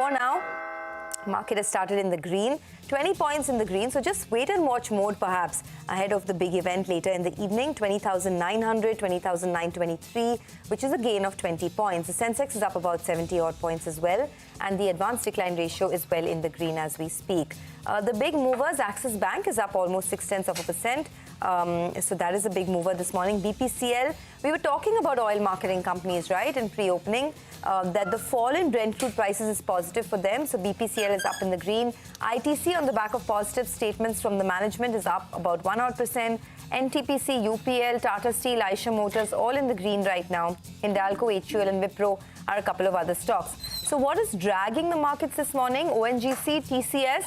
For now, market has started in the green, 20 points in the green, so just wait and watch mode perhaps ahead of the big event later in the evening. 20,900, 20,923, which is a gain of 20 points. The Sensex is up about 70 odd points as well, and the advanced decline ratio is well in the green as we speak. The big movers, Axis Bank is up almost 0.6%. So that is a big mover this morning. BPCL, we were talking about oil marketing companies, right, in pre-opening, that the fall in Brent crude prices is positive for them. So BPCL is up in the green. ITC, on the back of positive statements from the management, is up about 1%. NTPC, UPL, Tata Steel, Eicher Motors, all in the green right now. Hindalco, HUL and Wipro are a couple of other stocks. So what is dragging the markets this morning? ONGC, TCS,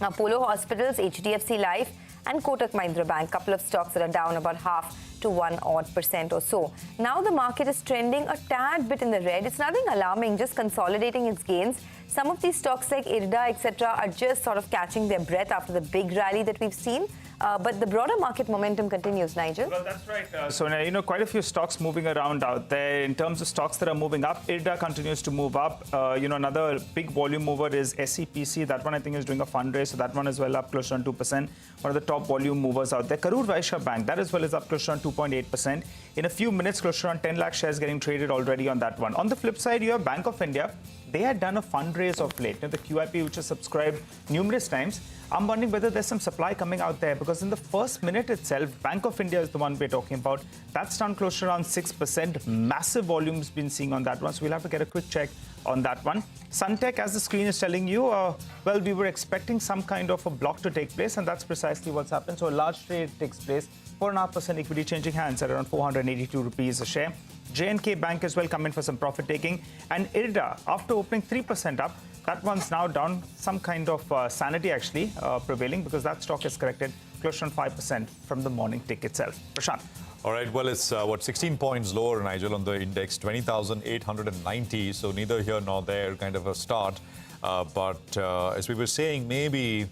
Apollo Hospitals, HDFC Life and Kotak Mahindra Bank, couple of stocks that are down about 0.5 to 1% or so. Now the market is trending a tad bit in the red. It's nothing alarming, just consolidating its gains. Some of these stocks like IRDA, etc., are just sort of catching their breath after the big rally that we've seen. But the broader market momentum continues, Nigel. Well, that's right. So, quite a few stocks moving around out there. In terms of stocks that are moving up, IRDA continues to move up. Another big volume mover is SEPC. That one, I think, is doing a fundraise. So that one as well up close to 2%. One of the top volume movers out there. Eicher Bank, that as well is up close to 2.8%. In a few minutes, close to 10 lakh shares getting traded already on that one. On the flip side, you have Bank of India. They had done a fundraise of late. The QIP, which is subscribed numerous times. I'm wondering whether there's some supply coming out there, because in the first minute itself, Bank of India is the one we're talking about. That's down close to around 6%. Massive volumes been seeing on that one. So we'll have to get a quick check on that one. Suntech, as the screen is telling you, well, we were expecting some kind of a block to take place, and that's precisely what's happened. So a large trade takes place. 4.5% equity changing hands at around 482 rupees a share. J&K Bank as well come in for some profit taking. And IRDA, after opening 3% up, that one's now down. Some kind of sanity actually prevailing, because that stock is corrected close to 5% from the morning tick itself. Prashant. All right, well, it's 16 points lower, Nigel, on the index, 20,890. So neither here nor there, kind of a start. But as we were saying, maybe,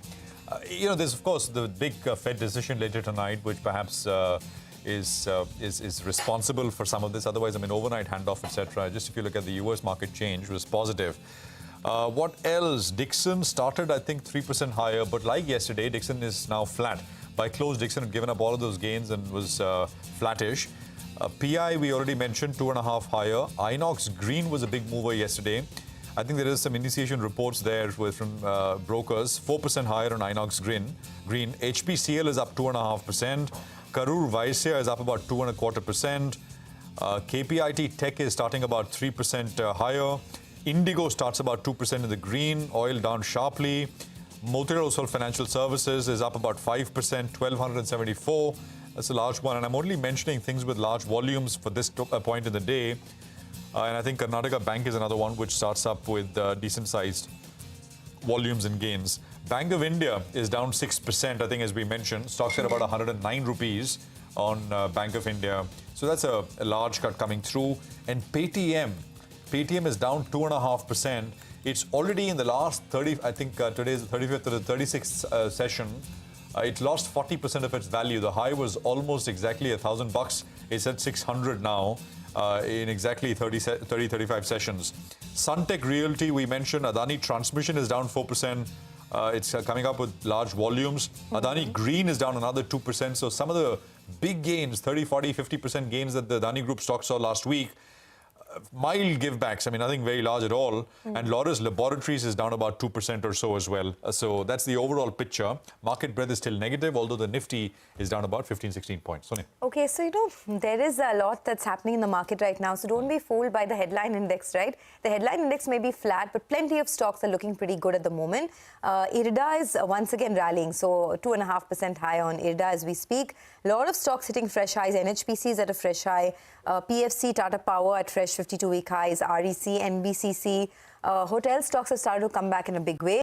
there's, of course, the big Fed decision later tonight, which perhaps is responsible for some of this. Otherwise, overnight handoff, etc. Just if you look at the US market change, was positive. What else? Dixon started, I think, 3% higher, but like yesterday, Dixon is now flat. By close, Dixon had given up all of those gains and was flattish. PI, we already mentioned, 2.5 higher. Inox Green was a big mover yesterday. I think there is some initiation reports there from brokers. 4% higher on Inox Green. HPCL is up 2.5%. Karur Vysya is up about 2.25%. KPIT Tech is starting about 3% higher. Indigo starts about 2% in the green. Oil down sharply. Motilal Oswal Financial Services is up about 5%, 1,274. That's a large one. And I'm only mentioning things with large volumes for this point in the day. And I think Karnataka Bank is another one which starts up with decent-sized volumes and gains. Bank of India is down 6%, I think, as we mentioned. Stocks at about 109 rupees on Bank of India. So that's a large cut coming through. And Paytm is down 2.5%. It's already in the last 30, I think today is the 35th or the 36th session. It lost 40% of its value. The high was almost exactly $1,000. It's at 600 now in exactly 35 sessions. Suntech Realty, we mentioned. Adani Transmission is down 4%. It's coming up with large volumes. Adani Green is down another 2%. So some of the big gains, 30, 40, 50% gains that the Adani Group stock saw last week, mild givebacks, nothing very large at all. And Laurus Laboratories is down about 2% or so as well. So that's the overall picture. Market breadth is still negative, although the Nifty is down about 15, 16 points. Sonia. Okay, so, there is a lot that's happening in the market right now. So don't be fooled by the headline index, right? The headline index may be flat, but plenty of stocks are looking pretty good at the moment. IRDA is once again rallying, so 2.5% high on IRDA as we speak. A lot of stocks hitting fresh highs. NHPC is at a fresh high. PFC, Tata Power at fresh 52-week highs. REC, NBCC. Hotel stocks have started to come back in a big way.